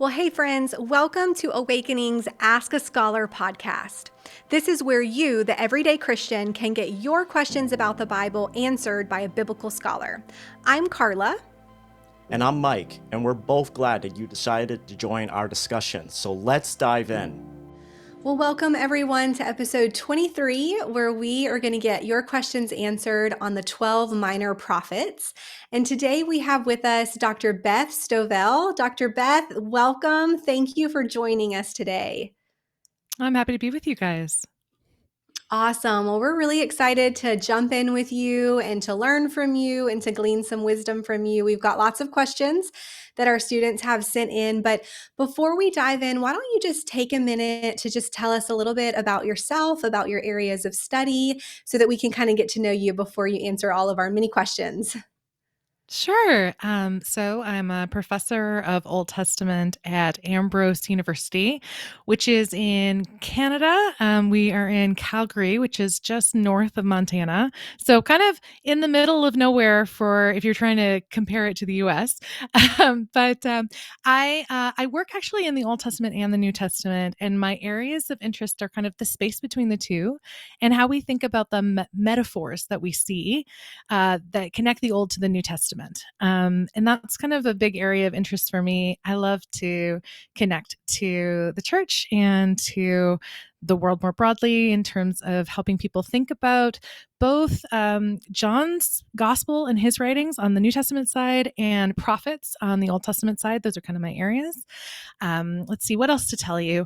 Well, hey, friends, welcome to AWKNG's Ask a Scholar podcast. This is where you, the everyday Christian, can get your questions about the Bible answered by a biblical scholar. I'm Carla. And I'm Mike, and we're both glad that you decided to join our discussion. So let's dive in. Well, welcome everyone to episode 23, where we are going to get your questions answered on the 12 minor prophets. And today we have with us Dr. Beth Stovell. Dr. Beth, welcome. Thank you for joining us today. I'm happy to be with you guys. Awesome. Well, we're really excited to jump in with you and to learn from you and to glean some wisdom from you. We've got lots of questions that our students have sent in. But before we dive in, why don't you just take a minute to just tell us a little bit about yourself, about your areas of study, so that we can kind of get to know you before you answer all of our many questions. Sure. So I'm a professor of Old Testament at Ambrose University, which is in Canada. We are in Calgary, which is just north of Montana. So kind of in the middle of nowhere for if you're trying to compare it to the US. I work actually in the Old Testament and the New Testament, and my areas of interest are kind of the space between the two and how we think about the metaphors that we see that connect the Old to the New Testament. And that's kind of a big area of interest for me. I love to connect to the church and to the world more broadly in terms of helping people think about both John's gospel and his writings on the New Testament side and prophets on the Old Testament side. Those are kind of my areas. Let's see, what else to tell you?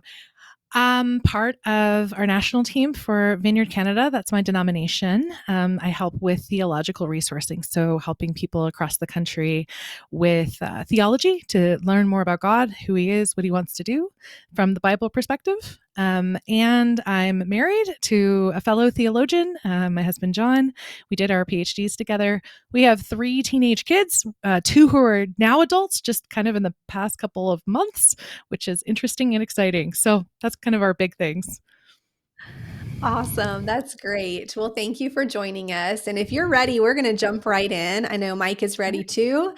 I'm part of our national team for Vineyard Canada. That's my denomination. I help with theological resourcing, so helping people across the country with theology to learn more about God, who He is, what He wants to do from the Bible perspective. And I'm married to a fellow theologian, my husband, John. We did our PhDs together. We have 3 teenage kids, 2 who are now adults, just kind of in the past couple of months, which is interesting and exciting. So that's kind of our big things. Awesome. That's great. Well, thank you for joining us. And if you're ready, we're going to jump right in. I know Mike is ready too.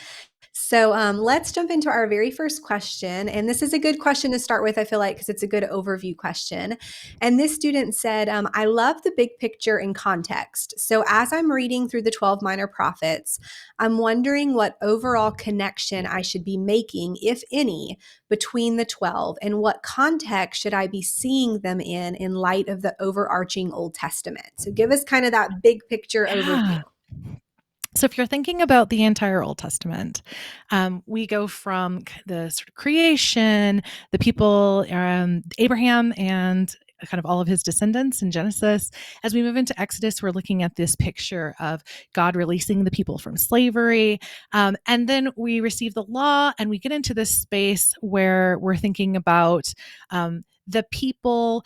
So let's jump into our very first question. And this is a good question to start with, I feel like, because it's a good overview question. And this student said, I love the big picture and context. So as I'm reading through the 12 minor prophets, I'm wondering what overall connection I should be making, if any, between the 12, and what context should I be seeing them in light of the overarching Old Testament. So give us kind of that big picture overview. So if you're thinking about the entire Old Testament, we go from the sort of creation, the people, Abraham and kind of all of his descendants in Genesis. As we move into Exodus, we're looking at this picture of God releasing the people from slavery. And then we receive the law and we get into this space where we're thinking about the people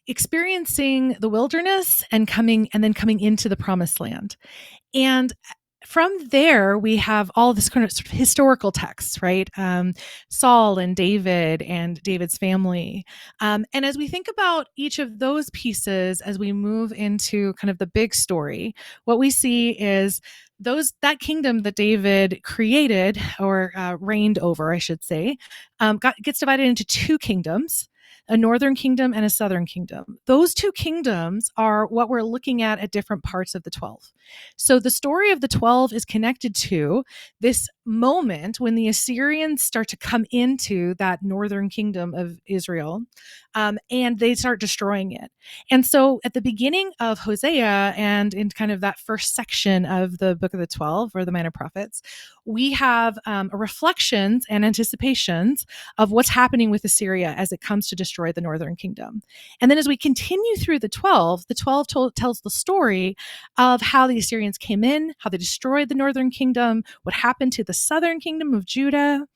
experiencing the wilderness and then coming into the promised land. And from there, we have all this kind of sort of historical texts, right? Saul and David's family. And as we think about each of those pieces, as we move into kind of the big story, what we see is that kingdom that David created or reigned over, I should say, gets divided into 2 kingdoms. A northern kingdom and a southern kingdom. Those 2 kingdoms are what we're looking at different parts of the 12. So the story of the 12 is connected to this moment when the Assyrians start to come into that northern kingdom of Israel, and they start destroying it. And so at the beginning of Hosea and in kind of that first section of the book of the 12 or the minor prophets, we have reflections and anticipations of what's happening with Assyria as it comes to destroy the northern kingdom. And then as we continue through the 12 tells the story of how the Assyrians came in, how they destroyed the northern kingdom, what happened to the southern kingdom of Judah.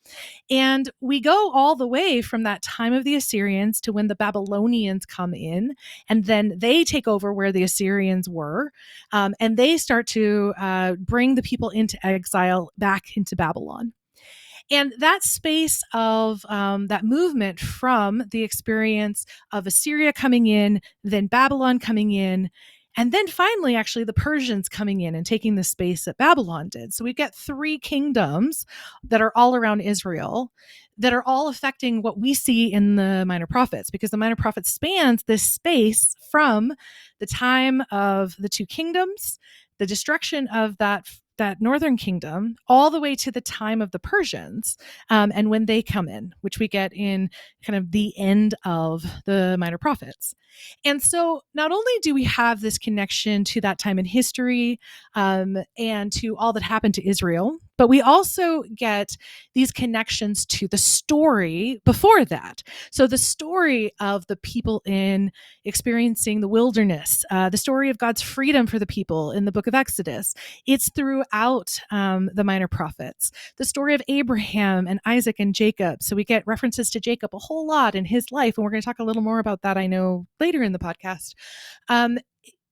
And we go all the way from that time of the Assyrians to when the Babylonians come in, and then they take over where the Assyrians were, and they start to bring the people into exile back into Babylon. And that space of that movement from the experience of Assyria coming in, then Babylon coming in, And then finally, actually, the Persians coming in and taking the space that Babylon did. So we get 3 kingdoms that are all around Israel that are all affecting what we see in the Minor Prophets, because the Minor Prophets spans this space from the time of the 2 kingdoms, the destruction of that northern kingdom, all the way to the time of the Persians, and when they come in, which we get in kind of the end of the Minor Prophets. And so not only do we have this connection to that time in history, and to all that happened to Israel, but we also get these connections to the story before that. So the story of the people in experiencing the wilderness, the story of God's freedom for the people in the book of Exodus, it's throughout the Minor Prophets. The story of Abraham and Isaac and Jacob. So we get references to Jacob a whole lot in his life, and we're going to talk a little more about that, I know, later in the podcast.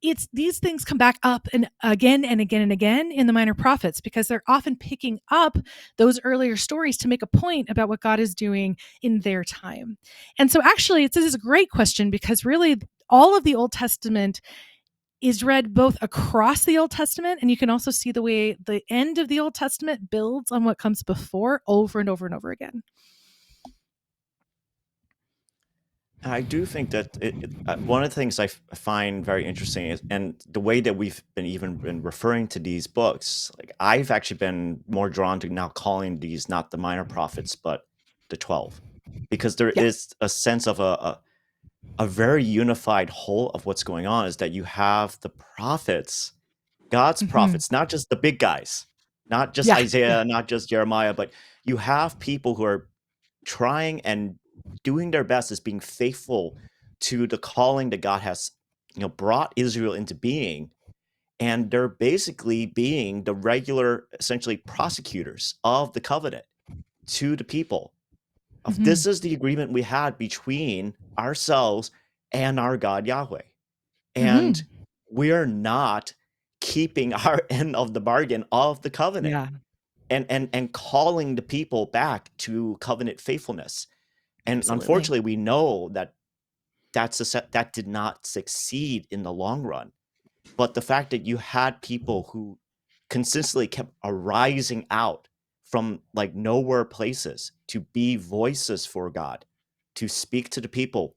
It's these things come back up and again and again and again in the Minor Prophets, because they're often picking up those earlier stories to make a point about what God is doing in their time. And so actually, this is a great question, because really all of the Old Testament is read both across the Old Testament, and you can also see the way the end of the Old Testament builds on what comes before over and over and over again. I do think that one of the things I find very interesting is, and the way that we've been referring to these books, like I've actually been more drawn to now calling these not the Minor Prophets, but the 12, because there Yeah. is a sense of a very unified whole of what's going on, is that you have the prophets, God's prophets, not just the big guys, not just Yeah. Isaiah, not just Jeremiah, but you have people who are trying and doing their best, as being faithful to the calling that God has, brought Israel into being. And they're basically being the regular, essentially, prosecutors of the covenant to the people. Of Mhm. this is the agreement we had between ourselves and our God Yahweh. And Mhm. we're not keeping our end of the bargain of the covenant, Yeah. and calling the people back to covenant faithfulness. And Absolutely. unfortunately, we know that that did not succeed in the long run. But the fact that you had people who consistently kept arising out from like nowhere places to be voices for God, to speak to the people,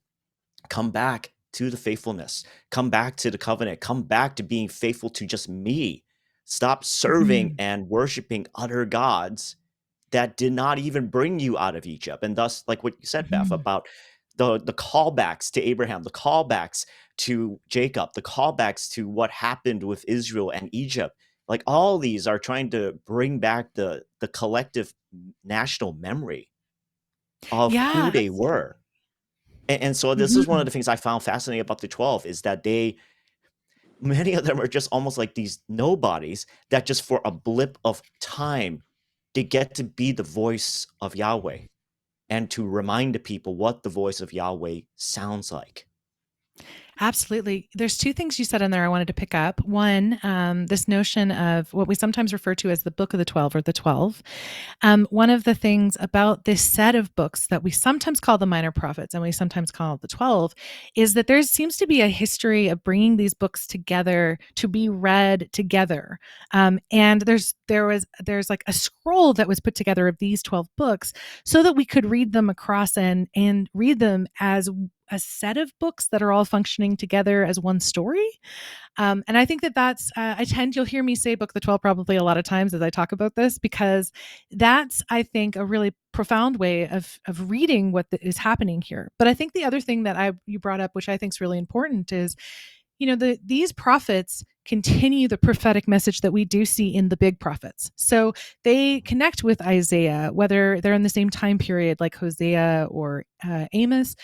come back to the faithfulness, come back to the covenant, come back to being faithful to just me. Stop serving Mhm. and worshiping other gods that did not even bring you out of Egypt. And thus, like what you said, Beth, Mhm. about the callbacks to Abraham, the callbacks to Jacob, the callbacks to what happened with Israel and Egypt. Like all these are trying to bring back the collective national memory of who Yeah. they were. And so this is one of Mhm. the things I found fascinating about the 12, is that many of them are just almost like these nobodies that just for a blip of time, they get to be the voice of Yahweh and to remind the people what the voice of Yahweh sounds like. Absolutely. There's 2 things you said in there I wanted to pick up. One, this notion of what we sometimes refer to as the Book of the 12 or the 12. One of the things about this set of books that we sometimes call the Minor Prophets and we sometimes call the 12 is that there seems to be a history of bringing these books together to be read together. And there's like a scroll that was put together of these 12 books so that we could read them across and read them as a set of books that are all functioning together as one story. And I think that's, you'll hear me say Book of the 12 probably a lot of times as I talk about this, because that's, I think, a really profound way of reading what is happening here. But I think the other thing that you brought up, which I think is really important, is these prophets continue the prophetic message that we do see in the big prophets. So they connect with Isaiah, whether they're in the same time period like Hosea or Amos,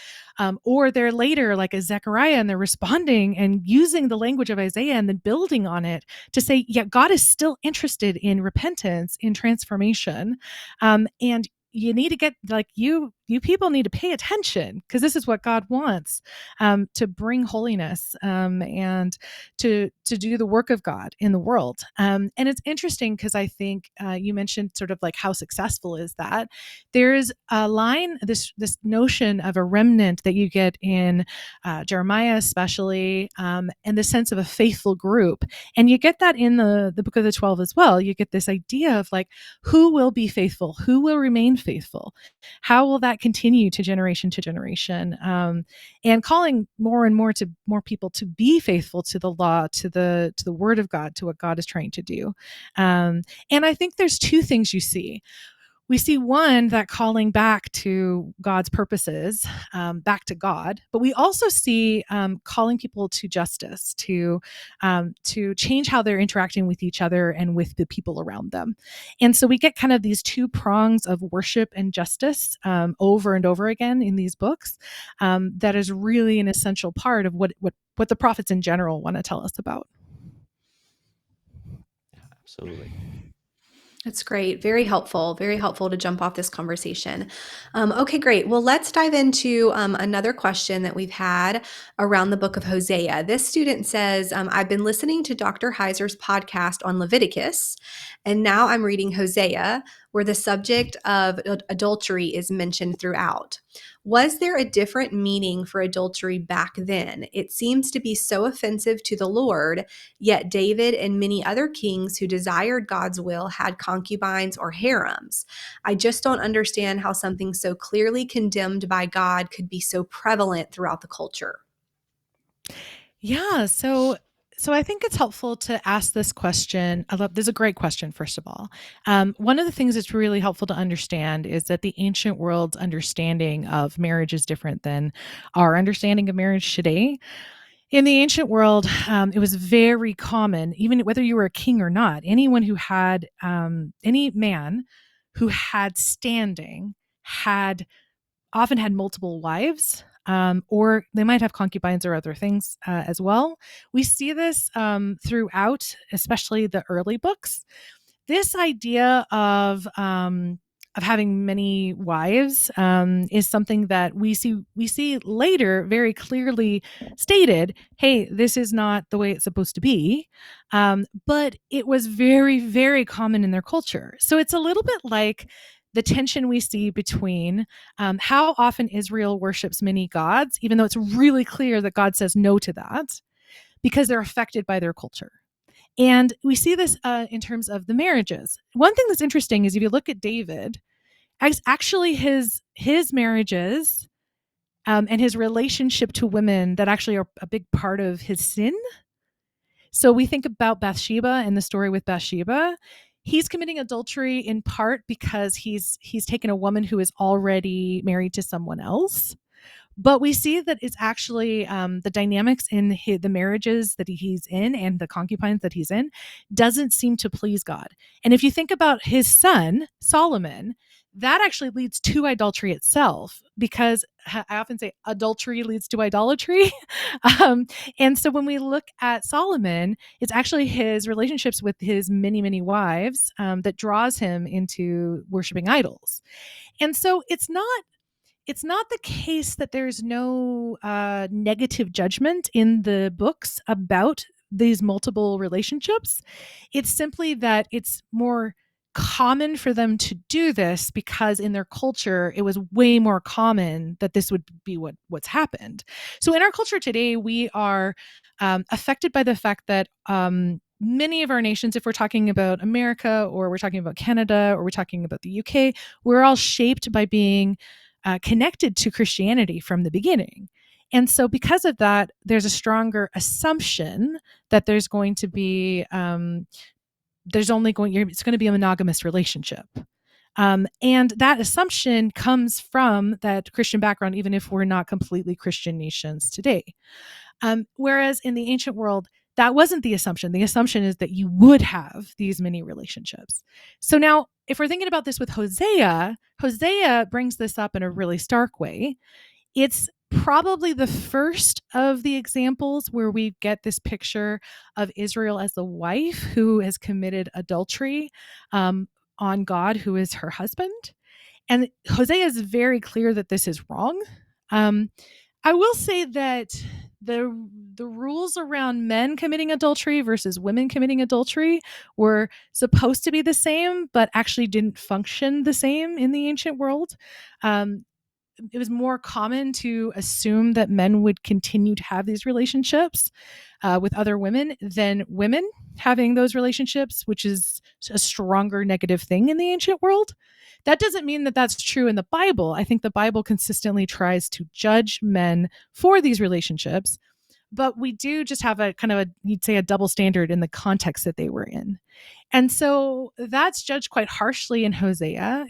or they're later like a Zechariah, and they're responding and using the language of Isaiah and then building on it to say, yeah, God is still interested in repentance, in transformation. And you need to get, like you you people need to pay attention because this is what God wants, to bring holiness, and to do the work of God in the world. And it's interesting because I think you mentioned sort of like how successful is that. There's a line, this notion of a remnant that you get in Jeremiah, especially, and the sense of a faithful group, and you get that in the book of the 12 as well. You get this idea of like, who will be faithful, who will remain faithful, how will that continue to generation, and calling more and more people to be faithful to the law, to the word of God, to what God is trying to do. And I think there's two things you see. We see, one, that calling back to God's purposes, back to God, but we also see calling people to justice, to change how they're interacting with each other and with the people around them. And so we get kind of these two prongs of worship and justice over and over again in these books. That is really an essential part of what the prophets in general want to tell us about. Absolutely. That's great. Very helpful to jump off this conversation. Okay, great. Well, let's dive into another question that we've had around the book of Hosea. This student says, I've been listening to Dr. Heiser's podcast on Leviticus, and now I'm reading Hosea, where the subject of adultery is mentioned throughout. Was there a different meaning for adultery back then? It seems to be so offensive to the Lord, yet David and many other kings who desired God's will had concubines or harems. I just don't understand how something so clearly condemned by God could be so prevalent throughout the culture. Yeah, so I think it's helpful to ask this question. This is a great question, first of all. One of the things that's really helpful to understand is that the ancient world's understanding of marriage is different than our understanding of marriage today. In the ancient world, it was very common, even whether you were a king or not, anyone who had, any man who had standing often had multiple wives, or they might have concubines or other things as well. We see this throughout, especially the early books. This idea of having many wives is something that we see later very clearly stated. Hey, this is not the way it's supposed to be, but it was very, very common in their culture. So it's a little bit like the tension we see between how often Israel worships many gods, even though it's really clear that God says no to that, because they're affected by their culture. And we see this in terms of the marriages. One thing that's interesting is if you look at David, actually his marriages and his relationship to women that actually are a big part of his sin. So we think about Bathsheba and the story with Bathsheba. He's committing adultery in part because he's taken a woman who is already married to someone else. But we see that it's actually the dynamics in the marriages that he's in and the concubines that he's in doesn't seem to please God. And if you think about his son, Solomon, that actually leads to idolatry itself, because I often say adultery leads to idolatry. And so when we look at Solomon, it's actually his relationships with his many, many wives that draws him into worshiping idols. And so it's not the case that there's no negative judgment in the books about these multiple relationships. It's simply that it's more common for them to do this because in their culture it was way more common that this would be what's happened. So in our culture today, we are affected by the fact that many of our nations, if we're talking about America or we're talking about Canada or we're talking about the UK, we're all shaped by being connected to Christianity from the beginning. And so because of that, there's a stronger assumption that there's going to be, it's going to be a monogamous relationship. And that assumption comes from that Christian background, even if we're not completely Christian nations today. Whereas in the ancient world, that wasn't the assumption. The assumption is that you would have these many relationships. So now, if we're thinking about this with Hosea brings this up in a really stark way. It's probably the first of the examples where we get this picture of Israel as the wife who has committed adultery on God, who is her husband. And Hosea is very clear that this is wrong. I will say that the rules around men committing adultery versus women committing adultery were supposed to be the same, but actually didn't function the same in the ancient world. Um, it was more common to assume that men would continue to have these relationships with other women than women having those relationships, which is a stronger negative thing in the ancient world. That doesn't mean that that's true in the Bible. I think the Bible consistently tries to judge men for these relationships, but we do just have a kind of a, you'd say, a double standard in the context that they were in. And so that's judged quite harshly in Hosea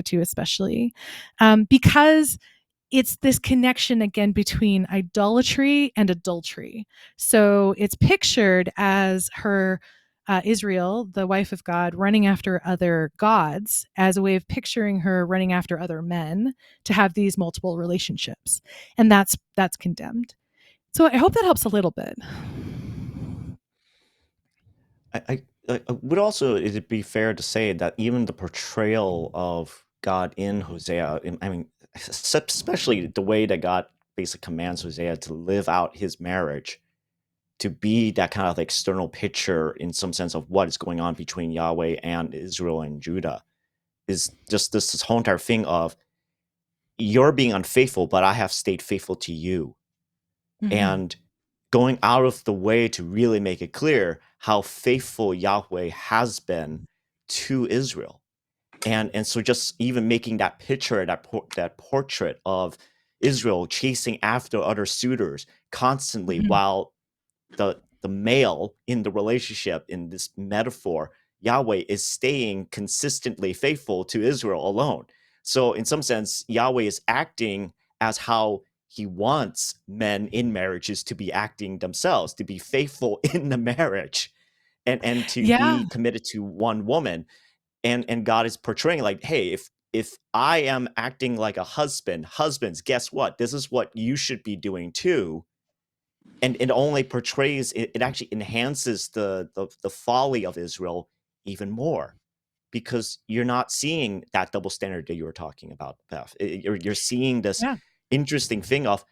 2 especially, because it's this connection again between idolatry and adultery. So it's pictured as her, Israel, the wife of God, running after other gods as a way of picturing her running after other men to have these multiple relationships. And that's condemned. So I hope that helps a little bit. I would also, is it be fair to say that even the portrayal of God in Hosea, I mean, especially the way that God basically commands Hosea to live out his marriage, to be that kind of external picture in some sense of what is going on between Yahweh and Israel and Judah, is just this whole entire thing of you're being unfaithful, but I have stayed faithful to you. And going out of the way to really make it clear how faithful Yahweh has been to Israel. And so just even making that picture, that portrait of Israel chasing after other suitors constantly, while the male in the relationship, in this metaphor, Yahweh, is staying consistently faithful to Israel alone. So in some sense, Yahweh is acting as how he wants men in marriages to be acting themselves, to be faithful in the marriage, and to Yeah. be committed to one woman. And God is portraying like, hey, if I am acting like a husband, husbands, guess what? This is what you should be doing too. And it only portrays, it actually enhances the folly of Israel even more, because you're not seeing that double standard that you were talking about, Beth. You're seeing this Yeah. interesting thing of,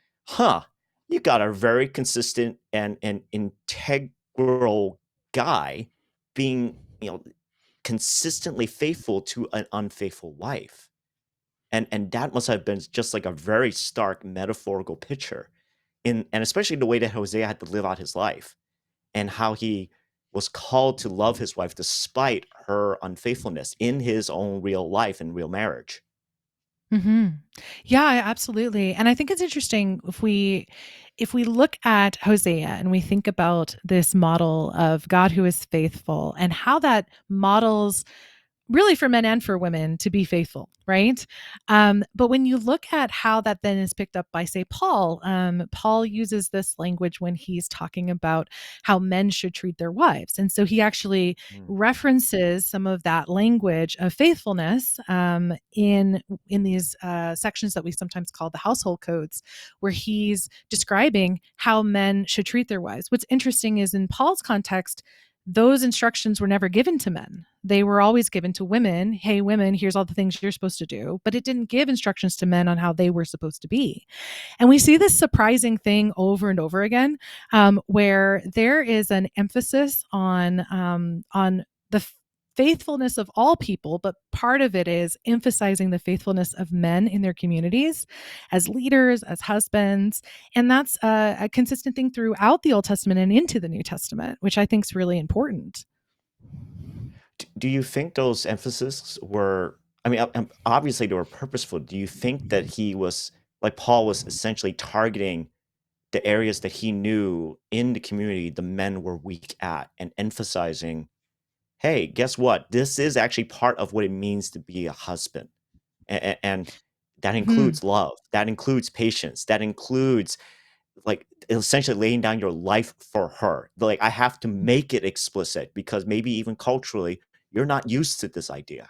you got a very consistent and integral guy being, consistently faithful to an unfaithful wife. And that must have been just like a very stark metaphorical picture, and especially the way that Hosea had to live out his life, and how he was called to love his wife despite her unfaithfulness in his own real life and real marriage. hmm Yeah, absolutely. And I think it's interesting if we look at Hosea and we think about this model of God who is faithful and how that models really for men and for women to be faithful, right? But when you look at how that then is picked up by, say, Paul, Paul uses this language when he's talking about how men should treat their wives. And so he actually references some of that language of faithfulness in these sections that we sometimes call the household codes, where he's describing how men should treat their wives. What's interesting is in Paul's context, those instructions were never given to men. They were always given to women. Hey, women, here's all the things you're supposed to do. But it didn't give instructions to men on how they were supposed to be. And we see this surprising thing over and over again, where there is an emphasis on the faithfulness of all people, but part of it is emphasizing the faithfulness of men in their communities as leaders, as husbands. And that's a consistent thing throughout the Old Testament and into the New Testament, which I think is really important. Do you think those emphases were, I mean, obviously they were purposeful. Do you think that he was, like Paul was essentially targeting the areas that he knew in the community the men were weak at, and emphasizing, hey, guess what? This is actually part of what it means to be a husband. And that Mhm. includes love, that includes patience, that includes like essentially laying down your life for her. Like, I have to make it explicit because maybe even culturally, you're not used to this idea.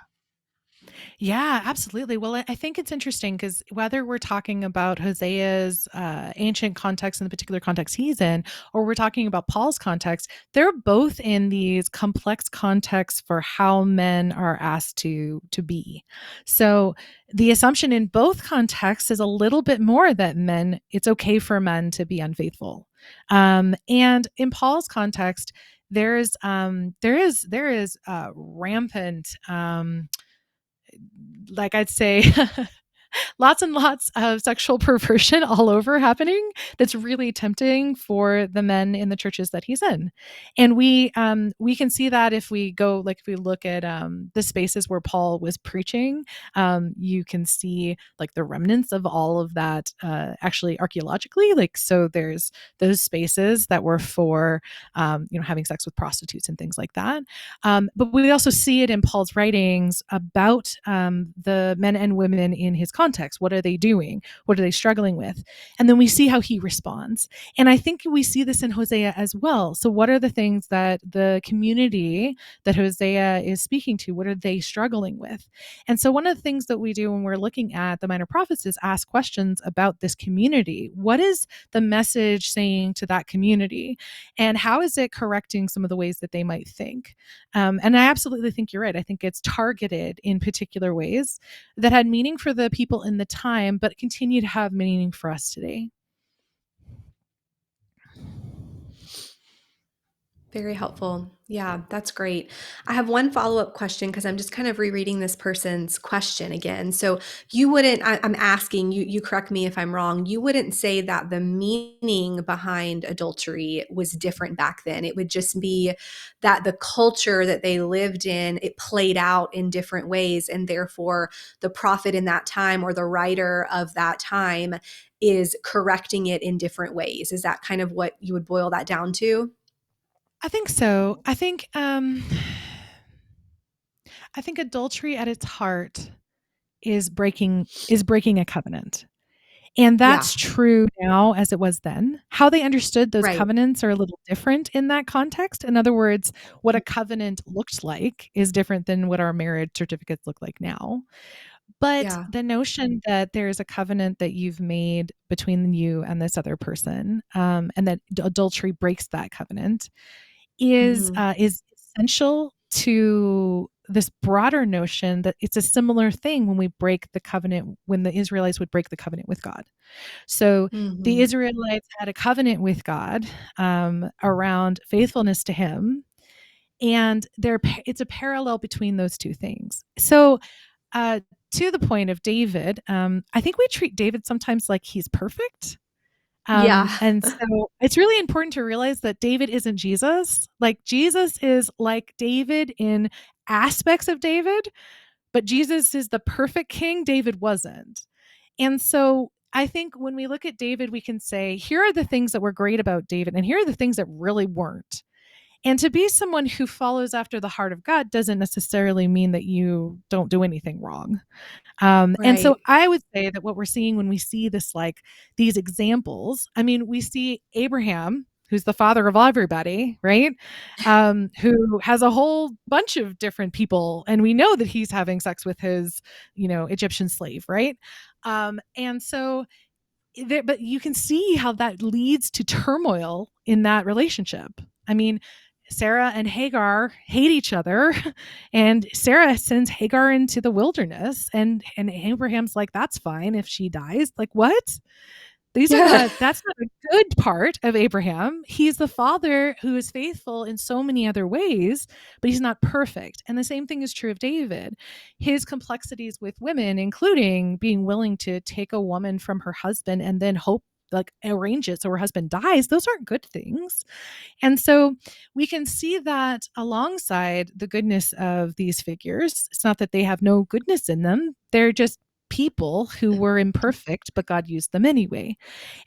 Yeah, absolutely. Well, I think it's interesting because whether we're talking about Hosea's ancient context in the particular context he's in, or we're talking about Paul's context, they're both in these complex contexts for how men are asked to be. So the assumption in both contexts is a little bit more that it's okay for men to be unfaithful. And in Paul's context, there is rampant like I'd say lots and lots of sexual perversion all over happening that's really tempting for the men in the churches that he's in. And we can see that if we go, like if we look at the spaces where Paul was preaching, you can see like the remnants of all of that actually archaeologically. Like, so there's those spaces that were for having sex with prostitutes and things like that. But we also see it in Paul's writings about the men and women in his context. What are they doing? What are they struggling with? And then we see how he responds. And I think we see this in Hosea as well. So what are the things that the community that Hosea is speaking to, what are they struggling with? And so one of the things that we do when we're looking at the minor prophets is ask questions about this community. What is the message saying to that community? And how is it correcting some of the ways that they might think? And I absolutely think you're right. I think it's targeted in particular ways that had meaning for the people in the time, but continue to have meaning for us today. Very helpful. Yeah, that's great. I have one follow-up question because I'm just kind of rereading this person's question again. So you wouldn't, I'm asking you, you correct me if I'm wrong, you wouldn't say that the meaning behind adultery was different back then. It would just be that the culture that they lived in, it played out in different ways. And therefore, the prophet in that time or the writer of that time is correcting it in different ways. Is that kind of what you would boil that down to? I think so. I think adultery at its heart is breaking a covenant. And Yeah, that's true now as it was then. How they understood those right. covenants are a little different in that context. In other words, what a covenant looked like is different than what our marriage certificates look like now. But Yeah. the notion that there is a covenant that you've made between you and this other person, and that adultery breaks that covenant, Mhm. is essential to this broader notion that it's a similar thing when we break the covenant, when the Israelites would break the covenant with God. So the Mhm. Israelites had a covenant with God around faithfulness to Him, and it's a parallel between those two things. So uh, to the point of David, I think we treat David sometimes like he's perfect. Yeah. And so it's really important to realize that David isn't Jesus. Like Jesus is like David in aspects of David, but Jesus is the perfect king. David wasn't. And so I think when we look at David, we can say, here are the things that were great about David, and here are the things that really weren't. And to be someone who follows after the heart of God doesn't necessarily mean that you don't do anything wrong. And so Right. I would say that what we're seeing when we see this, like these examples, I mean, we see Abraham, who's the father of everybody, right? Who has a whole bunch of different people, and we know that he's having sex with his, Egyptian slave, right? And so but you can see how that leads to turmoil in that relationship. I mean, Sarah and Hagar hate each other, and Sarah sends Hagar into the wilderness, and Abraham's like, "That's fine if she dies." Like, what? Yeah. That's not a good part of Abraham. He's the father who is faithful in so many other ways, but he's not perfect. And the same thing is true of David. His complexities with women, including being willing to take a woman from her husband and then hope, like, arrange it so her husband dies, those aren't good things. And so we can see that alongside the goodness of these figures. It's not that they have no goodness in them, they're just people who were imperfect, but God used them anyway.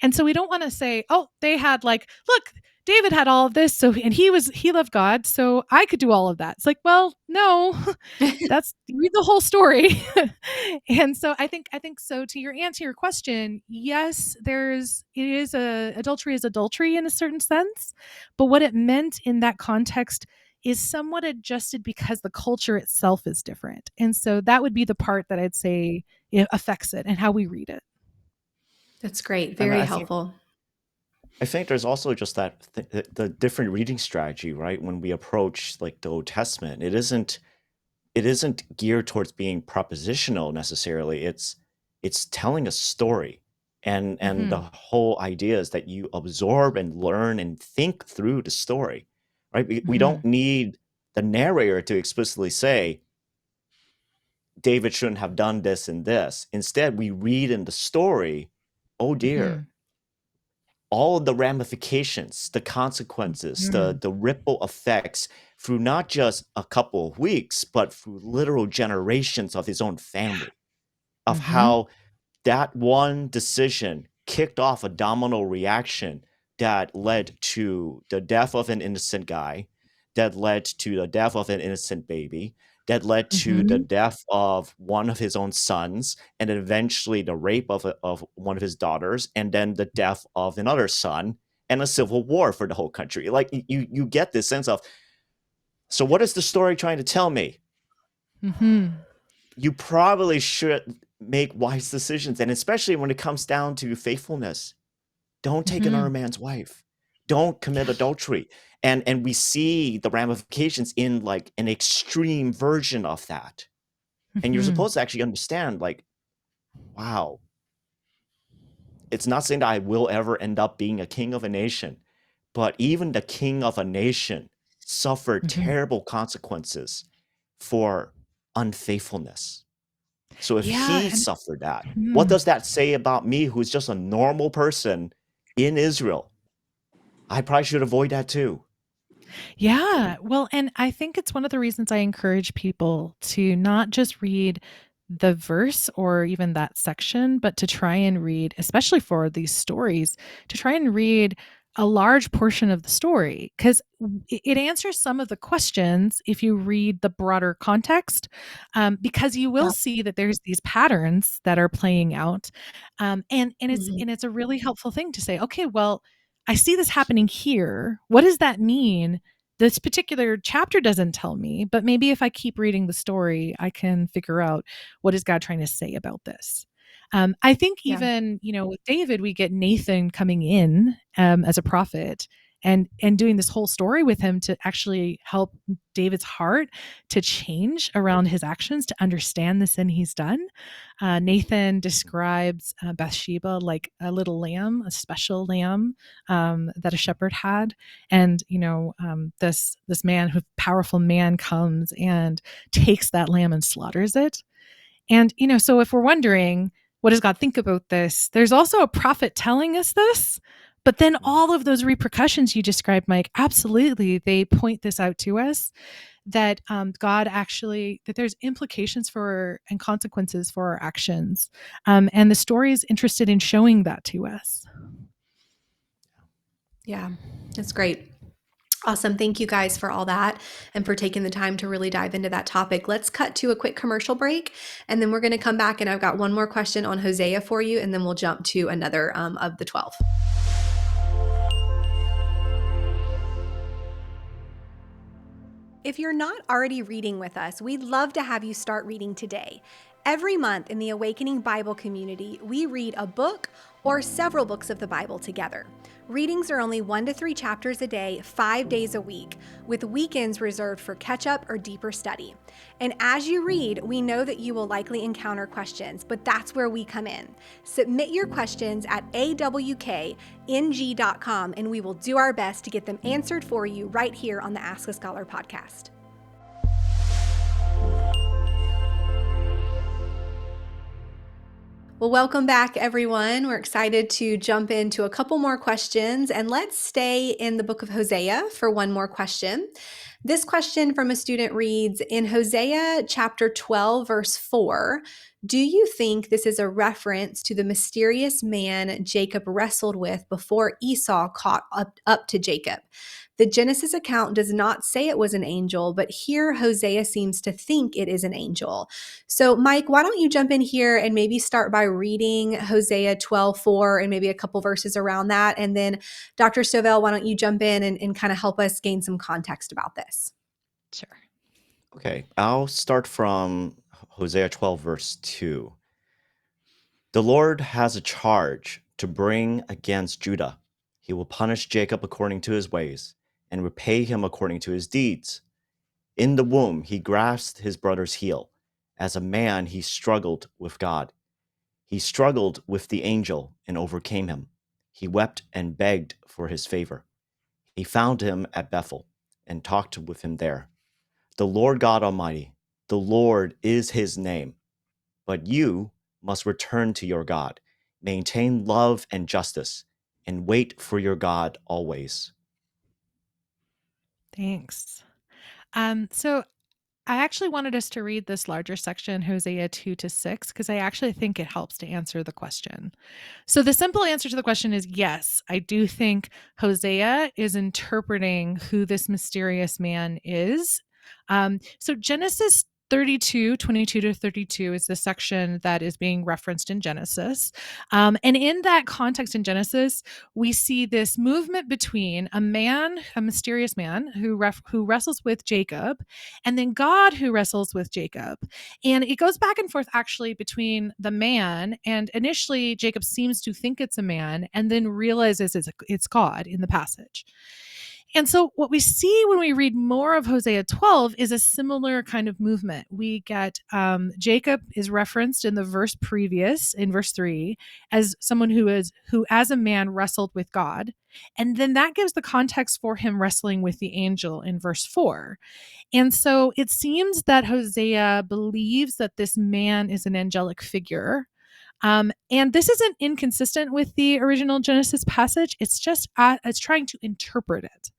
And so we don't want to say, oh, they had, like, look, David had all of this, so and he loved God, so I could do all of that. It's like, well, no, that's read the whole story. And so I think so, to answer your question, yes, adultery is adultery in a certain sense, but what it meant in that context is somewhat adjusted because the culture itself is different. And so that would be the part that I'd say it affects it and how we read it. That's great. And Very helpful. I think there's also just that the different reading strategy, right? When we approach like the Old Testament, it isn't geared towards being propositional necessarily. It's telling a story. And the whole idea is that you absorb and learn and think through the story, right? We don't need the narrator to explicitly say David shouldn't have done this and this. Instead, we read in the story, oh dear, all of the ramifications, the consequences, the ripple effects through not just a couple of weeks, but through literal generations of his own family, of how that one decision kicked off a domino reaction that led to the death of an innocent guy, that led to the death of an innocent baby, that led to the death of one of his own sons, and then eventually the rape of one of his daughters, and then the death of another son, and a civil war for the whole country. Like you get this sense of, so what is the story trying to tell me? You probably should make wise decisions, and especially when it comes down to faithfulness. Don't take another man's wife. Don't commit adultery. And we see the ramifications in like an extreme version of that. And you're supposed to actually understand, like, wow, it's not saying that I will ever end up being a king of a nation, but even the king of a nation suffered terrible consequences for unfaithfulness. So if he suffered that, what does that say about me, who's just a normal person in Israel? I probably should avoid that too. Yeah. Well, and I think it's one of the reasons I encourage people to not just read the verse or even that section, but to try and read, especially for these stories, to try and read a large portion of the story, because it answers some of the questions if you read the broader context, because you will see that there's these patterns that are playing out, and it's a really helpful thing to say, okay, well, I see this happening here. What does that mean? This particular chapter doesn't tell me, but maybe if I keep reading the story, I can figure out what is God trying to say about this. I think even, with David, we get Nathan coming in as a prophet and doing this whole story with him to actually help David's heart to change around his actions, to understand the sin he's done. Nathan describes Bathsheba like a little lamb, a special lamb that a shepherd had, and this powerful man comes and takes that lamb and slaughters it. And so if we're wondering, what does God think about this? There's also a prophet telling us this. But then all of those repercussions you described, Mike, absolutely, they point this out to us, that God actually, that there's implications for and consequences for our actions. And the story is interested in showing that to us. Yeah, that's great. Awesome. Thank you guys for all that and for taking the time to really dive into that topic. Let's cut to a quick commercial break, and then we're going to come back, and I've got one more question on Hosea for you, and then we'll jump to another of the 12. If you're not already reading with us, we'd love to have you start reading today. Every month in the Awakening Bible community, we read a book or several books of the Bible together. Readings are only 1 to 3 chapters a day, 5 days a week, with weekends reserved for catch-up or deeper study. And as you read, we know that you will likely encounter questions, but that's where we come in. Submit your questions at AWKNG.com, and we will do our best to get them answered for you right here on the Ask a Scholar podcast. Well, welcome back, everyone. We're excited to jump into a couple more questions, and let's stay in the book of Hosea for one more question. This question from a student reads, in Hosea chapter 12, verse 4, do you think this is a reference to the mysterious man Jacob wrestled with before Esau caught up to Jacob? The Genesis account does not say it was an angel, but here Hosea seems to think it is an angel. So, Mike, why don't you jump in here and maybe start by reading Hosea 12:4 and maybe a couple verses around that. And then Dr. Stovell, why don't you jump in and kind of help us gain some context about this? Sure. Okay, I'll start from Hosea 12, verse 2. The Lord has a charge to bring against Judah. He will punish Jacob according to his ways and repay him according to his deeds. In the womb, he grasped his brother's heel. As a man, he struggled with God. He struggled with the angel and overcame him. He wept and begged for his favor. He found him at Bethel and talked with him there. The Lord God Almighty, the Lord is his name. But you must return to your God, maintain love and justice, and wait for your God always. Thanks. So I actually wanted us to read this larger section, Hosea 2-6, because I actually think it helps to answer the question. So the simple answer to the question is yes, I do think Hosea is interpreting who this mysterious man is. So Genesis 32:22-32 is the section that is being referenced in Genesis. And in that context in Genesis, we see this movement between a man, a mysterious man who wrestles with Jacob, and then God who wrestles with Jacob. And it goes back and forth actually between the man, and initially Jacob seems to think it's a man and then realizes it's God in the passage. And so, what we see when we read more of Hosea 12 is a similar kind of movement. We get Jacob is referenced in the verse previous, in verse 3, as someone who as a man wrestled with God. And then that gives the context for him wrestling with the angel in verse 4. And so it seems that Hosea believes that this man is an angelic figure. And this isn't inconsistent with the original Genesis passage. It's just it's trying to interpret it.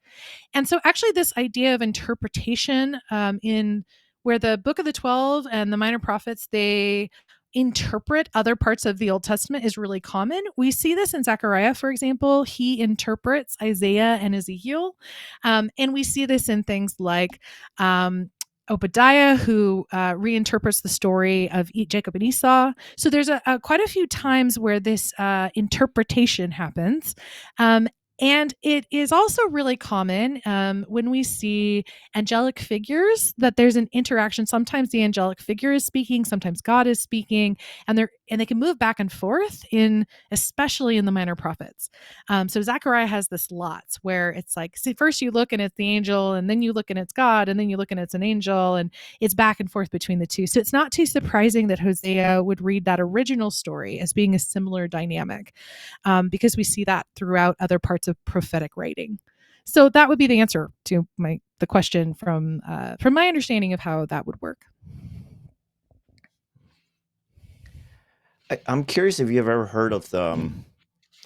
And so, actually, this idea of interpretation in where the Book of the 12 and the Minor Prophets they interpret other parts of the Old Testament is really common. We see this in Zechariah, for example. He interprets Isaiah and Ezekiel, and we see this in things like Obadiah, who reinterprets the story of Jacob and Esau. So there's quite a few times where this interpretation happens. And it is also really common when we see angelic figures that there's an interaction. Sometimes the angelic figure is speaking, sometimes God is speaking, and they can move back and forth especially in the Minor Prophets. So Zechariah has this lots where it's like, see, first you look and it's the angel, and then you look and it's God, and then you look and it's an angel, and it's back and forth between the two. So it's not too surprising that Hosea would read that original story as being a similar dynamic, because we see that throughout other parts of prophetic writing. So that would be the answer to the question from my understanding of how that would work. I'm curious if you've ever heard of the.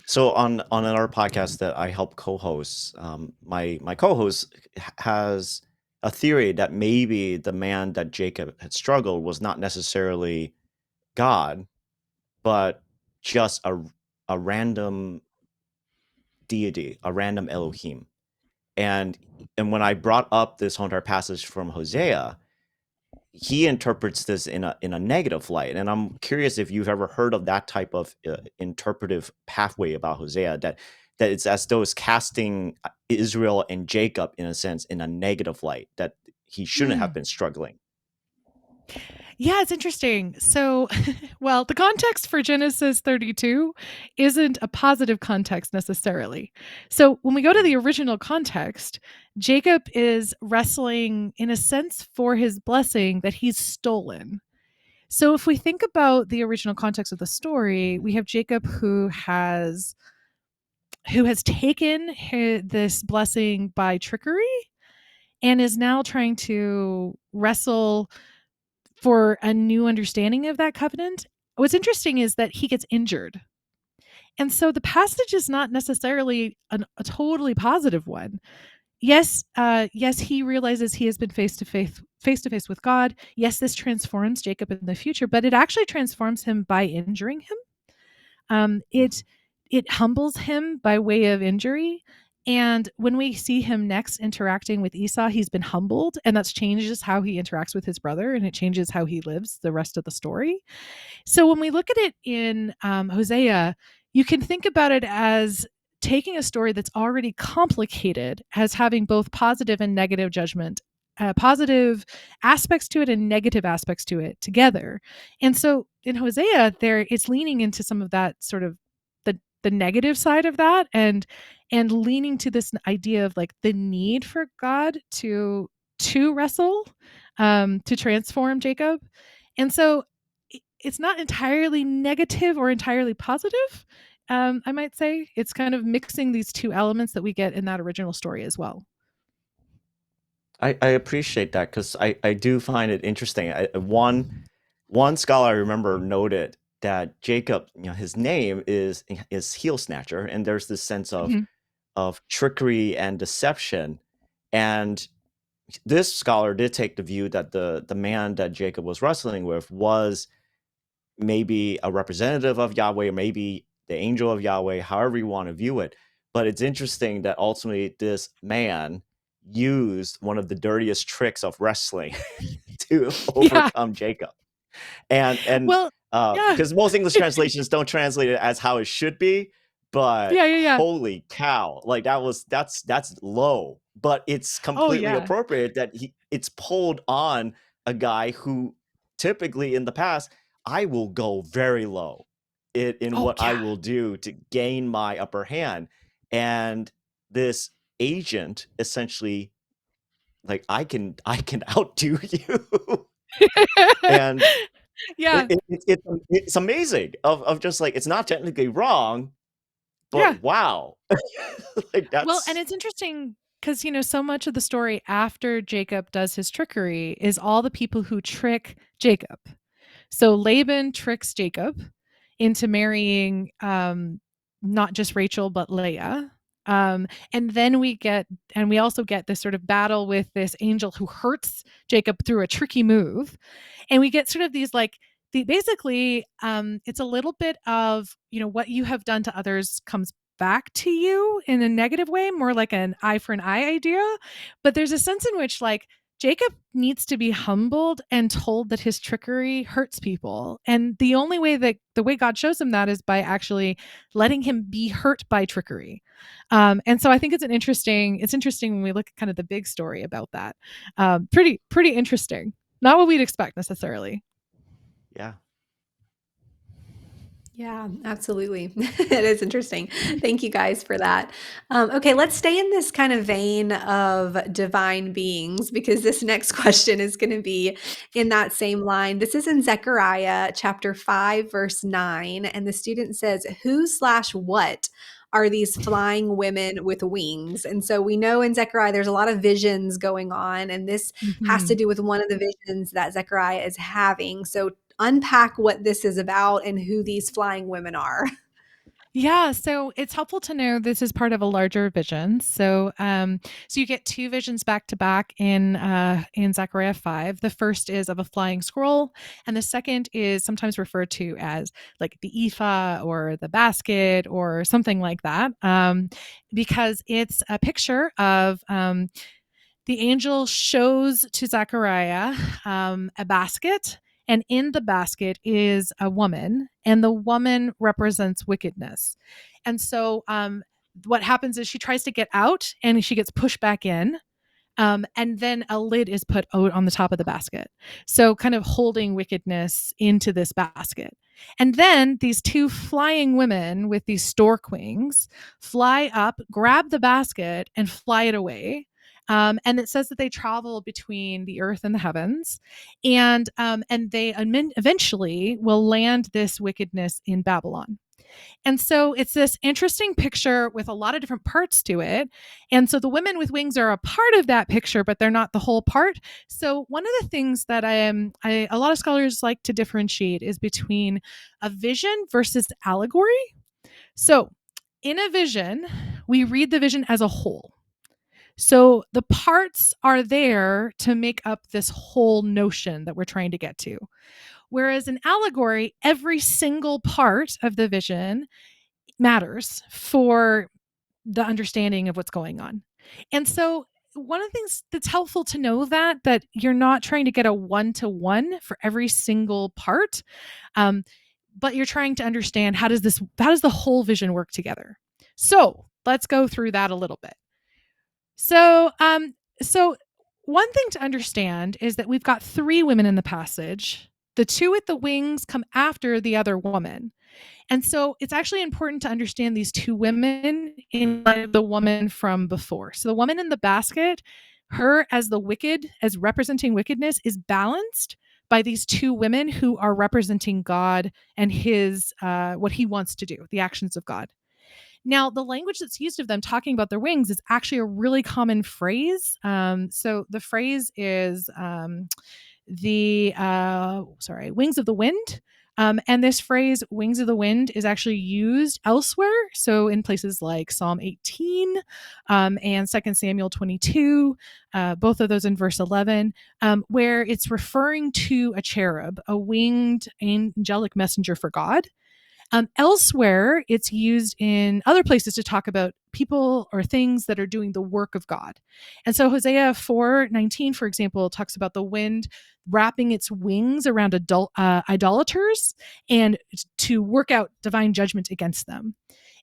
So on another podcast that I help co-host, my co-host has a theory that maybe the man that Jacob had struggled was not necessarily God, but just a random deity, a random Elohim. And when I brought up this whole entire passage from Hosea, he interprets this in a negative light. And I'm curious if you've ever heard of that type of interpretive pathway about Hosea, that it's as though it's casting Israel and Jacob, in a sense, in a negative light, that he shouldn't have been struggling. Yeah, it's interesting. So, well, the context for Genesis 32 isn't a positive context necessarily. So, when we go to the original context, Jacob is wrestling, in a sense, for his blessing that he's stolen. So, if we think about the original context of the story, we have Jacob who has taken this blessing by trickery and is now trying to wrestle for a new understanding of that covenant. What's interesting is that he gets injured. And so the passage is not necessarily a totally positive one. Yes, he realizes he has been face to face with God. Yes, this transforms Jacob in the future, but it actually transforms him by injuring him. It humbles him by way of injury. And when we see him next interacting with Esau, he's been humbled, and that changes how he interacts with his brother, and it changes how he lives the rest of the story. So when we look at it in Hosea, you can think about it as taking a story that's already complicated as having both positive and negative judgment positive aspects to it and negative aspects to it together. And so in Hosea, there it's leaning into some of that sort of the negative side of that, and leaning to this idea of like the need for God to wrestle, to transform Jacob. And so it's not entirely negative or entirely positive. I might say it's kind of mixing these two elements that we get in that original story as well. I appreciate that because I do find it interesting. One scholar I remember noted that Jacob, his name is heel snatcher, and there's this sense Mhm. of trickery and deception. And this scholar did take the view that the man that Jacob was wrestling with was maybe a representative of Yahweh, or maybe the angel of Yahweh, however you want to view it. But it's interesting that ultimately this man used one of the dirtiest tricks of wrestling to Yeah. overcome Jacob. And Well, yeah. because most English translations don't translate it as how it should be, but Yeah. holy cow, like that's low, but it's Oh, completely yeah. appropriate that it's pulled on a guy who typically in the past, I will go very low in Oh, what I yeah. will do to gain my upper hand. And this agent essentially, like, I can outdo you. And Yeah. it's amazing of just like, it's not technically wrong, Yeah. but wow. Like, Well, and that's it's interesting because, so much of the story after Jacob does his trickery is all the people who trick Jacob. So Laban tricks Jacob into marrying not just Rachel, but Leah. And then we also get this sort of battle with this angel who hurts Jacob through a tricky move. And we get sort of these like, basically, it's a little bit of, what you have done to others comes back to you in a negative way, more like an eye for an eye idea. But there's a sense in which like Jacob needs to be humbled and told that his trickery hurts people. And the only way that the way God shows him that is by actually letting him be hurt by trickery. And so I think it's interesting when we look at kind of the big story about that. Pretty interesting. Not what we'd expect necessarily. yeah. Yeah, absolutely. It is interesting. Thank you guys for that. Okay, let's stay in this kind of vein of divine beings because this next question is going to be in that same line. This is in Zechariah chapter 5, verse 9. And the student says, who/what are these flying women with wings? And so we know in Zechariah there's a lot of visions going on, and this has to Mhm. do with one of the visions that Zechariah is having. So unpack what this is about and who these flying women are. Yeah, so it's helpful to know this is part of a larger vision. So you get two visions back to back in Zechariah 5. The first is of a flying scroll, and the second is sometimes referred to as like the ephah or the basket or something like that, because it's a picture of the angel shows to Zechariah a basket, and in the basket is a woman, and the woman represents wickedness. And so, what happens is she tries to get out, and she gets pushed back in. And then a lid is put out on the top of the basket. So, kind of holding wickedness into this basket. And then these two flying women with these stork wings fly up, grab the basket, and fly it away. And it says that they travel between the earth and the heavens, and they eventually will land this wickedness in Babylon. And so it's this interesting picture with a lot of different parts to it. And so the women with wings are a part of that picture, but they're not the whole part. So one of the things that a lot of scholars like to differentiate is between a vision versus allegory. So in a vision, we read the vision as a whole. So the parts are there to make up this whole notion that we're trying to get to. Whereas in allegory, every single part of the vision matters for the understanding of what's going on. And so one of the things that's helpful to know that you're not trying to get a one-to-one for every single part, but you're trying to understand how does the whole vision work together. So let's go through that a little bit. So one thing to understand is that we've got 3 women in the passage. The 2 at the wings come after the other woman. And so it's actually important to understand these 2 women in light of the woman from before. So the woman in the basket, her as the wicked, as representing wickedness, is balanced by these 2 women who are representing God and his what he wants to do, the actions of God. Now, the language that's used of them talking about their wings is actually a really common phrase. So the phrase is wings of the wind. And this phrase, wings of the wind, is actually used elsewhere. So in places like Psalm 18 and 2 Samuel 22, both of those in verse 11, where it's referring to a cherub, a winged angelic messenger for God. Elsewhere, it's used in other places to talk about people or things that are doing the work of God. And so Hosea 4:19, for example, talks about the wind wrapping its wings around idolaters and to work out divine judgment against them.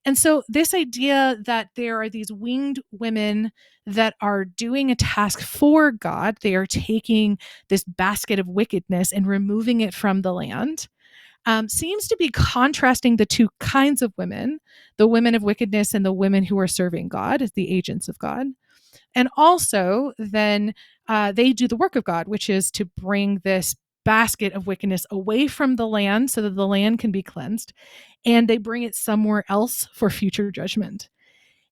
And so this idea that there are these winged women that are doing a task for God, they are taking this basket of wickedness and removing it from the land, seems to be contrasting the 2 kinds of women, the women of wickedness and the women who are serving God as the agents of God. And also, then they do the work of God, which is to bring this basket of wickedness away from the land so that the land can be cleansed, and they bring it somewhere else for future judgment.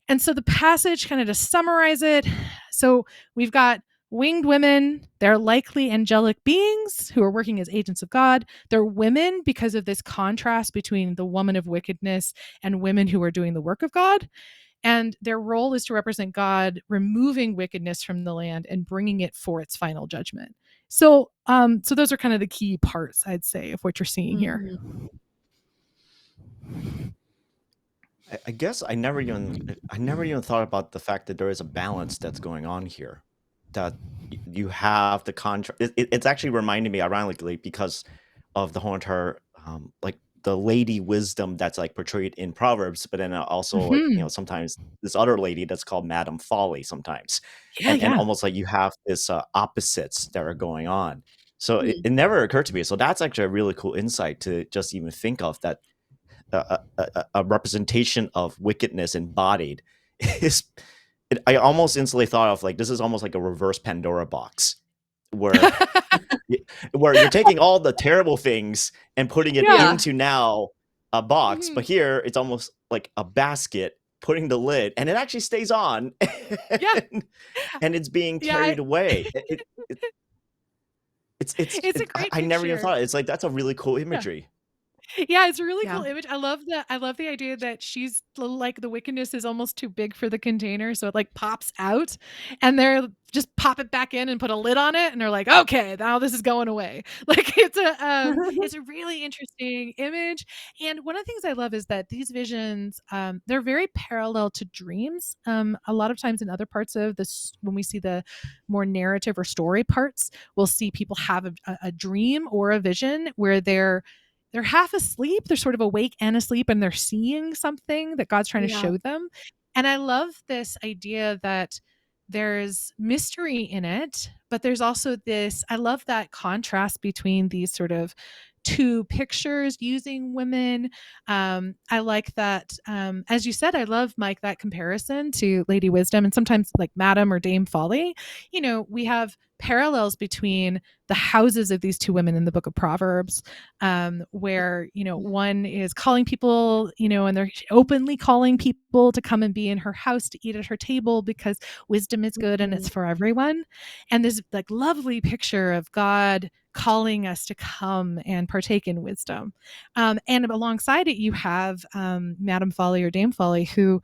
And so the passage, kind of to summarize it, so we've got winged women. They're likely angelic beings who are working as agents of God. They're women because of this contrast between the woman of wickedness and women who are doing the work of God. And their role is to represent God removing wickedness from the land and bringing it for its final judgment. So those are kind of the key parts, I'd say, of what you're seeing here. I guess I never even thought about the fact that there is a balance that's going on here. That you have the contrast. It's actually reminding me, ironically, because of the whole entire like the lady wisdom that's like portrayed in Proverbs, but then also like sometimes this other lady that's called Madam Folly sometimes, and almost like you have this opposites that are going on. So it never occurred to me. So that's actually a really cool insight to just even think of, that a representation of wickedness embodied is. I almost instantly thought of like, this is almost like a reverse Pandora box, where where you're taking all the terrible things and putting it into now a box, but here it's almost like a basket, putting the lid, and it actually stays on, and it's being carried away. It's a great I never even picture. thought. It's like, that's a really cool imagery. Yeah, it's a really cool image. I love the idea that she's like, the wickedness is almost too big for the container, so it like pops out, and they're just pop it back in and put a lid on it, and they're like, okay, now this is going away. Like it's a really interesting image. And one of the things I love is that these visions, they're very parallel to dreams. A lot of times in other parts of this, when we see the more narrative or story parts, we'll see people have a dream or a vision where they're half asleep, they're sort of awake and asleep, and they're seeing something that God's trying to show them. And I love this idea that there's mystery in it, but there's also this, I love that contrast between these sort of 2 pictures using women. I like that, as you said, I love, Mike, that comparison to Lady Wisdom and sometimes like Madam or Dame Folly. We have parallels between the houses of these 2 women in the book of Proverbs, where one is calling people, and they're openly calling people to come and be in her house to eat at her table because wisdom is good and it's for everyone. And this like lovely picture of God calling us to come and partake in wisdom. And alongside it, you have Madam Folly or Dame Folly, who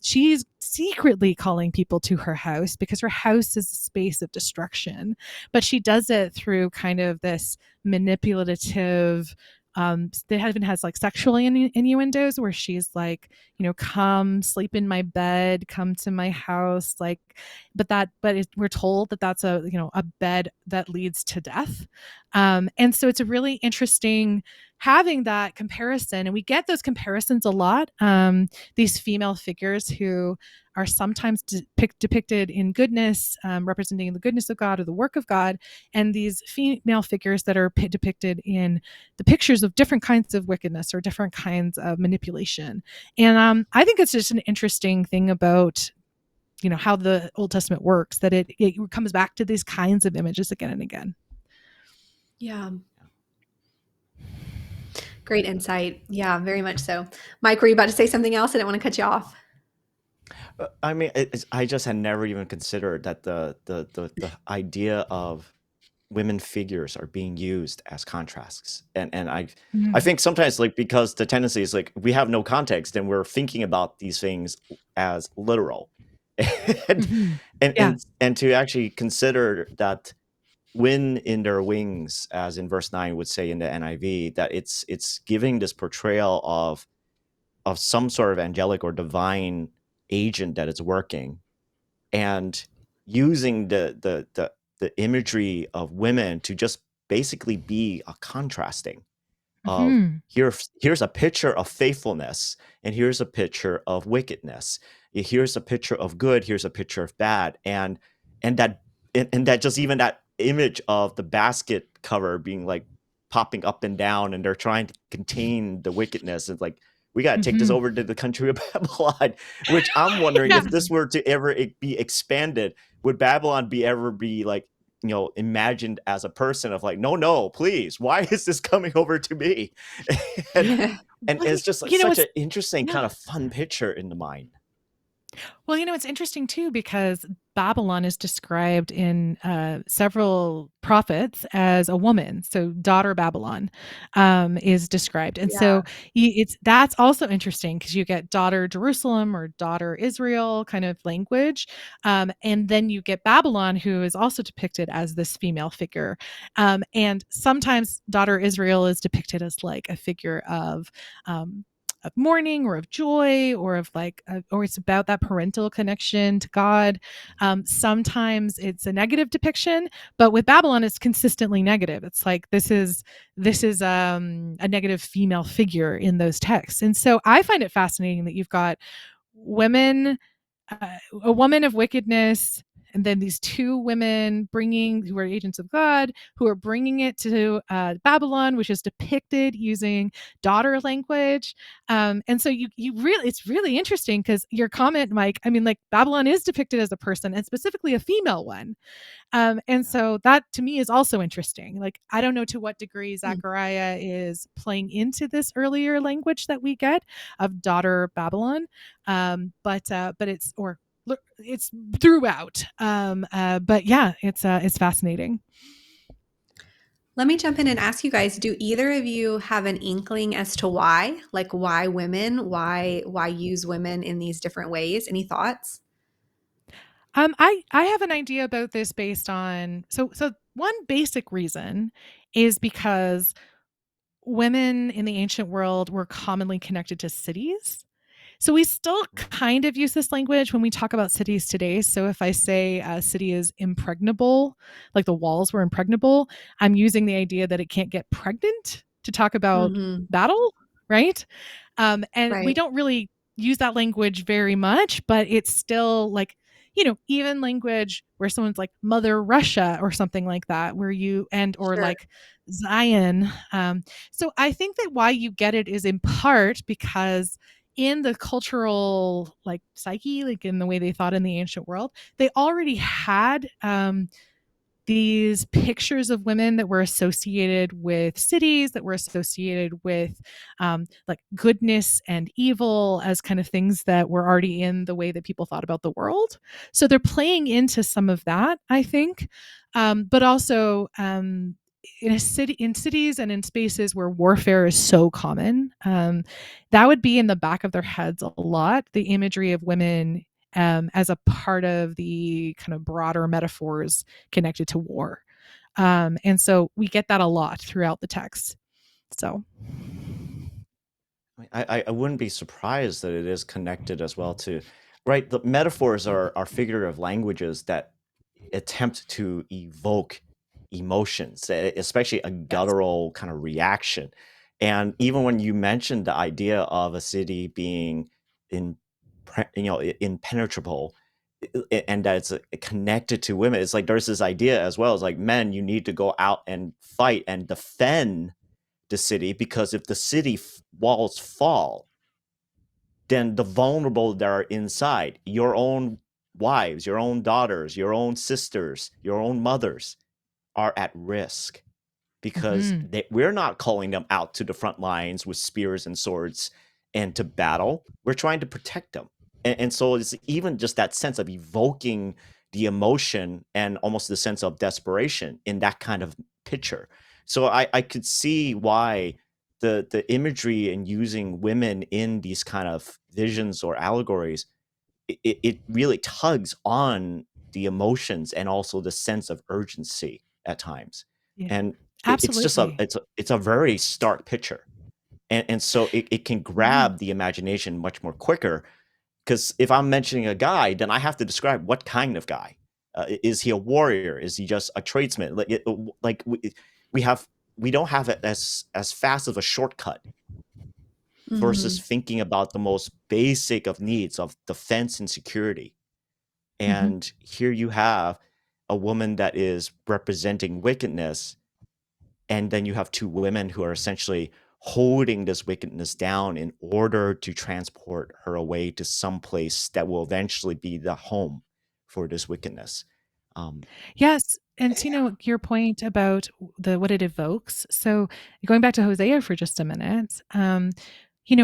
she's secretly calling people to her house because her house is a space of destruction. But she does it through kind of this manipulative, that even has like sexual innuendos where she's like, come sleep in my bed, come to my house, like we're told that that's a bed that leads to death. And so it's a really interesting having that comparison, and we get those comparisons a lot. These female figures who are sometimes depicted in goodness, representing the goodness of God or the work of God, and these female figures that are depicted in the pictures of different kinds of wickedness or different kinds of manipulation. And I think it's just an interesting thing about how the Old Testament works, that it comes back to these kinds of images again and again. Yeah. Great insight. Yeah, very much so. Mike, were you about to say something else? I didn't want to cut you off. I mean, I just had never even considered that the idea of women figures are being used as contrasts, and I think sometimes, like, because the tendency is like we have no context and we're thinking about these things as literal, and Yeah. and to actually consider that when in their wings, as in verse 9 would say in the NIV, that it's giving this portrayal of some sort of angelic or divine agent that is working, and using the imagery of women to just basically be a contrasting of here's a picture of faithfulness and here's a picture of wickedness. Here's a picture of good, here's a picture of bad, and that just even that image of the basket cover being like popping up and down, and they're trying to contain the wickedness. It's like, we got to take this over to the country of Babylon, which I'm wondering if this were to ever be expanded, would Babylon ever be like, imagined as a person of like, no, please, why is this coming over to me? and it's just like such an interesting kind of fun picture in the mind. Well, it's interesting too, because Babylon is described in several prophets as a woman. So daughter Babylon is described. And so that's also interesting, because you get daughter Jerusalem or daughter Israel kind of language. And then you get Babylon, who is also depicted as this female figure. And sometimes daughter Israel is depicted as like a figure of mourning or of joy, or of like, or it's about that parental connection to God. Sometimes it's a negative depiction, but with Babylon, it's consistently negative. It's like this is a negative female figure in those texts, and so I find it fascinating that you've got women, a woman of wickedness, and then these two women who are agents of God, who are bringing it to Babylon, which is depicted using daughter language. And so it's really interesting, because your comment, Mike, I mean, like, Babylon is depicted as a person, and specifically a female one. And so that to me is also interesting. Like, I don't know to what degree Zechariah is playing into this earlier language that we get of daughter Babylon. But it's throughout. But yeah, it's fascinating. Let me jump in and ask you guys, do either of you have an inkling as to why? Like, why women? Why use women in these different ways? Any thoughts? I have an idea about this based on so one basic reason is because women in the ancient world were commonly connected to cities. So we still kind of use this language when we talk about cities today. So if I say a city is impregnable, like the walls were impregnable, I'm using the idea that it can't get pregnant to talk about battle, right? And we don't really use that language very much, but it's still like, even language where someone's like Mother Russia or something like that, where or like Zion. So I think that why you get it is in part because in the cultural like psyche, like in the way they thought in the ancient world, they already had these pictures of women that were associated with cities, that were associated with like goodness and evil as kind of things that were already in the way that people thought about the world. So they're playing into some of that, I think. But also in cities and in spaces where warfare is so common, that would be in the back of their heads a lot, the imagery of women as a part of the kind of broader metaphors connected to war. And so we get that a lot throughout the text. So I wouldn't be surprised that it is connected as well to right? The metaphors are figurative languages that attempt to evoke emotions, especially a Yes. guttural kind of reaction. And even when you mentioned the idea of a city being in, impenetrable, and that it's connected to women, it's like there's this idea as well. It's like, men, you need to go out and fight and defend the city, because if the city walls fall, then the vulnerable that are inside, your own wives, your own daughters, your own sisters, your own mothers, are at risk, because Mhm. we're not calling them out to the front lines with spears and swords and to battle. We're trying to protect them. And so it's even just that sense of evoking the emotion and almost the sense of desperation in that kind of picture. So I could see why the imagery and using women in these kind of visions or allegories, it really tugs on the emotions and also the sense of urgency at times. Yeah. And it's just Absolutely. it's a very stark picture. And so it can Mhm. grab the imagination much more quicker, because if I'm mentioning a guy, then I have to describe what kind of guy. Is he a warrior? Is he just a tradesman? Like we don't have it as fast of a shortcut versus Mhm. thinking about the most basic of needs of defense and security. Mhm. And here you have a woman that is representing wickedness, and then you have two women who are essentially holding this wickedness down in order to transport her away to some place that will eventually be the home for this wickedness. Um, Yes, and yeah. your point about the what it evokes. So going back to Hosea for just a minute,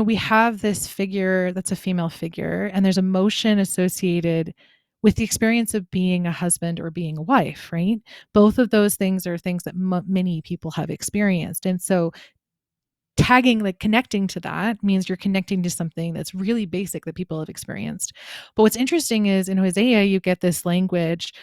we have this figure that's a female figure, and there's emotion associated with the experience of being a husband or being a wife, right? Both of those things are things that many people have experienced, and so tagging, like connecting to that, means you're connecting to something that's really basic that people have experienced. But what's interesting is in Hosea, you get this language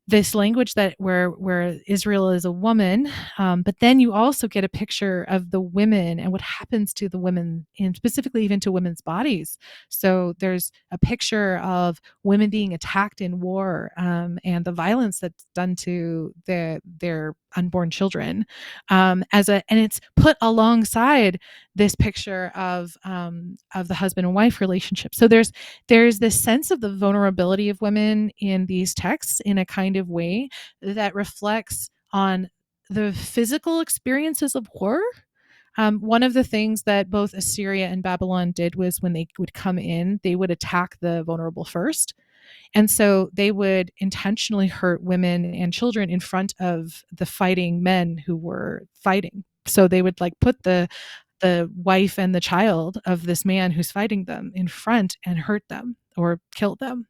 that where Israel is a woman, but then you also get a picture of the women and what happens to the women, and specifically even to women's bodies. So there's a picture of women being attacked in war, and the violence that's done to their unborn children, and it's put alongside this picture of the husband and wife relationship. So there's this sense of the vulnerability of women in these texts in a kind of way that reflects on the physical experiences of war. One of the things that both Assyria and Babylon did was when they would come in, they would attack the vulnerable first. And so they would intentionally hurt women and children in front of the fighting men who were fighting. So they would like put the wife and the child of this man who's fighting them in front and hurt them or kill them.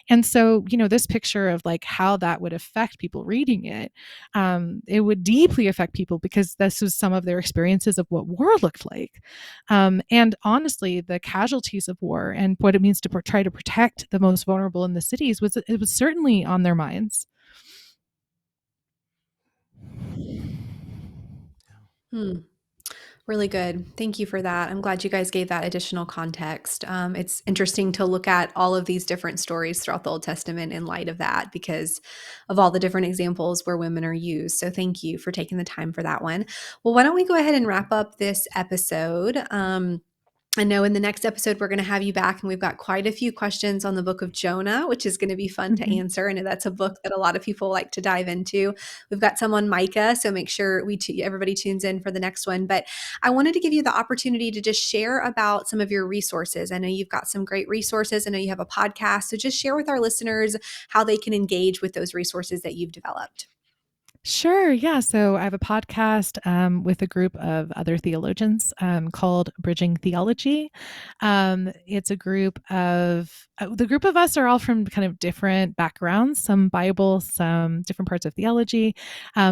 And so, this picture of like how that would affect people reading it, it would deeply affect people because this was some of their experiences of what war looked like. And honestly, the casualties of war and what it means to try to protect the most vulnerable in the cities was certainly on their minds. Hmm. Really good. Thank you for that. I'm glad you guys gave that additional context. It's interesting to look at all of these different stories throughout the Old Testament in light of that because of all the different examples where women are used. So thank you for taking the time for that one. Well, why don't we go ahead and wrap up this episode? I know in the next episode, we're going to have you back, and we've got quite a few questions on the book of Jonah, which is going to be fun to Mhm. answer. I know that's a book that a lot of people like to dive into. We've got some on Micah, so make sure everybody tunes in for the next one. But I wanted to give you the opportunity to just share about some of your resources. I know you've got some great resources. I know you have a podcast. So just share with our listeners how they can engage with those resources that you've developed. Sure. Yeah. So I have a podcast with a group of other theologians called Bridging Theology. It's a group of, the group of us are all from kind of different backgrounds, some Bible, some different parts of theology.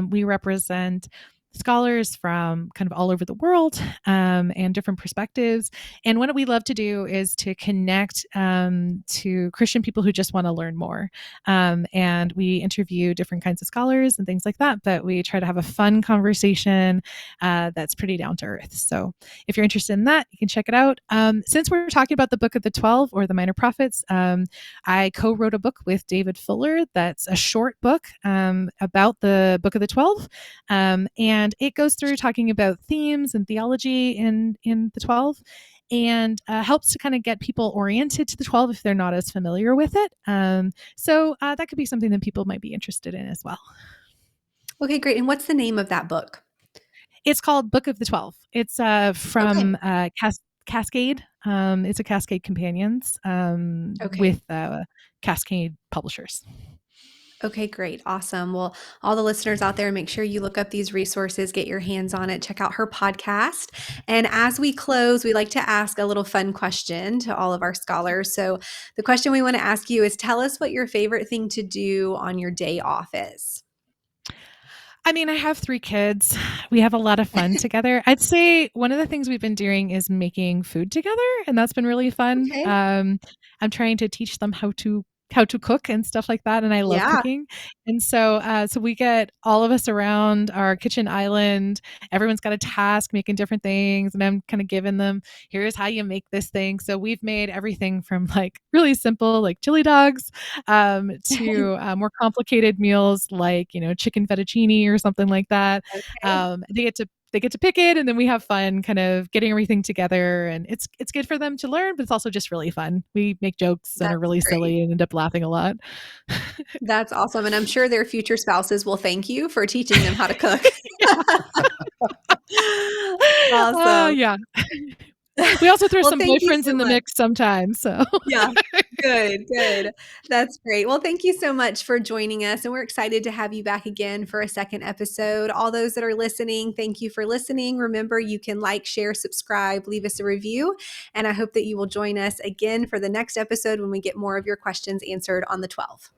We represent scholars from kind of all over the world and different perspectives. And what we love to do is to connect to Christian people who just want to learn more. And we interview different kinds of scholars and things like that, but we try to have a fun conversation that's pretty down to earth. So if you're interested in that, you can check it out. Since we're talking about the Book of the 12 or the Minor Prophets, I co-wrote a book with David Fuller that's a short book about the Book of the 12. And it goes through talking about themes and theology in the 12 and helps to kind of get people oriented to the 12 if they're not as familiar with it. So that could be something that people might be interested in as well. Okay, great. And what's the name of that book? It's called Book of the 12. It's from Cascade. It's a Cascade Companions with Cascade Publishers. Okay, great. Awesome. Well, all the listeners out there, make sure you look up these resources, get your hands on it, check out her podcast. And as we close, we like to ask a little fun question to all of our scholars. So the question we want to ask you is, tell us what your favorite thing to do on your day off is. I mean, I have 3 kids. We have a lot of fun together. I'd say one of the things we've been doing is making food together, and that's been really fun. Okay. I'm trying to teach them how to cook and stuff like that, and I love Yeah. cooking. And so we get all of us around our kitchen island. Everyone's got a task making different things, and I'm kind of giving them, here's how you make this thing. So we've made everything from like really simple, like chili dogs, to more complicated meals like, chicken fettuccine or something like that. Okay. They get to pick it, and then we have fun kind of getting everything together, and it's good for them to learn, but it's also just really fun. We make jokes and are That's really great. silly and end up laughing a lot. That's awesome. And I'm sure their future spouses will thank you for teaching them how to cook. Awesome. Yeah. We also throw Well, some thank you boyfriends so in the much. mix sometimes. So Yeah. Good. That's great. Well, thank you so much for joining us. And we're excited to have you back again for a second episode. All those that are listening, thank you for listening. Remember, you can like, share, subscribe, leave us a review. And I hope that you will join us again for the next episode when we get more of your questions answered on the 12.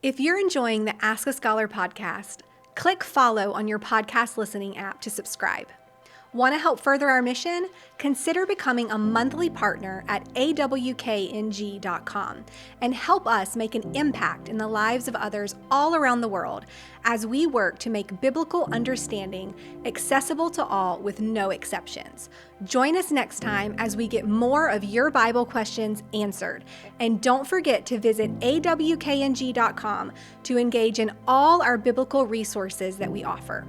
If you're enjoying the Ask a Scholar podcast, click follow on your podcast listening app to subscribe. Want to help further our mission? Consider becoming a monthly partner at AWKNG.com and help us make an impact in the lives of others all around the world as we work to make biblical understanding accessible to all with no exceptions. Join us next time as we get more of your Bible questions answered. And don't forget to visit AWKNG.com to engage in all our biblical resources that we offer.